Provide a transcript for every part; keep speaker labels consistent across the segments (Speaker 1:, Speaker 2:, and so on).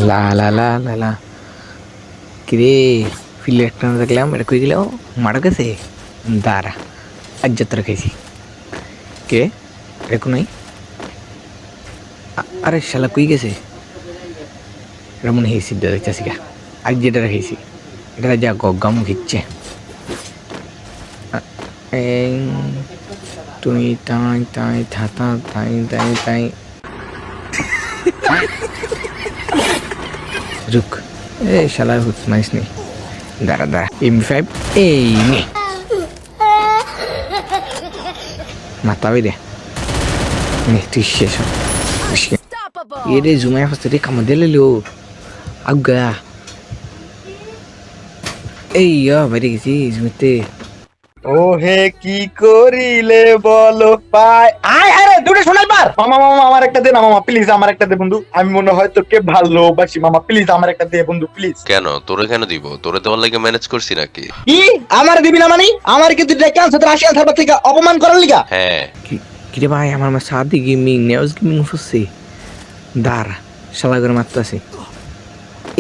Speaker 1: লা লা লা লা লা কিরে ফিলে একটা দেখলাম এটা কই গেল মারা গেছে দাঁড়া আজ যাত্রা খাইছি কে রেকু নাই আরে শালা কই গেছে এটা মনে হয় সিদ্ধ দেখতেছি গা আজ যেটা রেখেছি এটা যা গম খিচ্ছে তুই তাই তাই থাতা তাই তাই তাই রুক এ শালা হুত মাইস নেই দাঁড়া দাঁড়া M5 এই নে মাতাবি রে নে তুই শেষ এরে জুমায় ফাস্তে রে কামা দিলে লো আজ্ঞা এই বাইরে গেছি জুমিতে
Speaker 2: ও হে কি করিলে বলো পায় আয় আরে দুটো শোনাই পার মামা মামা আমার একটা দে না মামা প্লিজ আমার একটা দে বন্ধু আমি মনে হয় তোকে ভালোবাসি মামা প্লিজ আমার একটা দে বন্ধু প্লিজ
Speaker 3: কেন তোরে কেন দিব তোরে দেওয়ার লাগে ম্যানেজ করছি নাকি
Speaker 2: কি আমার দিবি না মানে আমার কি তুই ডেকে আনছ তোর আসিয়ান থারবার থেকে অপমান করার লিগা
Speaker 3: হ্যাঁ
Speaker 1: কিরে ভাই আমার মা সাদি গেমিং নেওয়াজ গেমিং ফুসছে দাঁড়া শালা করে মারতেছে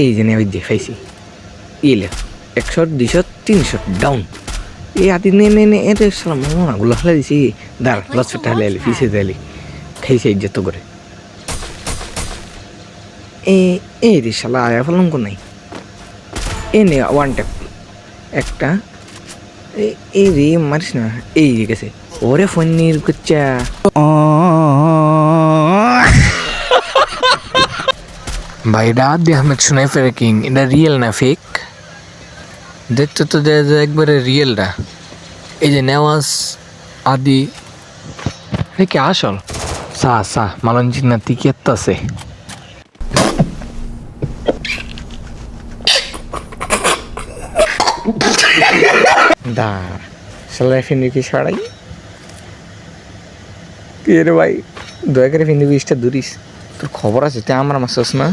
Speaker 1: এই যে নেওয়াজ যে খাইছি ইলে 100 200 300 ডাউন এই আদি নে নে নে এটা শালা মামা গুলো হলে দিছি দাঁড়া লস ফেটা হলে এলি পিছিয়ে দিলি খাইছে ইজ্জত করে এই রে শালা আয়া ফেলাম কোন নাই এ নে ওয়ান ট্যাপ একটা এই রে মারিস না এই গেছে ওরে ফোন নিয়ে কুচ্চা ভাই রাত দিয়ে আহমেদ শোনাই ফেরে কিং এটা রিয়েল না ফেক দেখতে তো একবারে রিয়েলটা এই যে নেওয়াজ আদি কি আসল সা সা মালঞ্জিত না তিকিয়াত আছে দা সালাই ফিন্দি কি ছাড়াই কে রে ভাই দয়া করে ফিন্দি বিশটা দূরিস তোর খবর আছে তে আমার মাসস না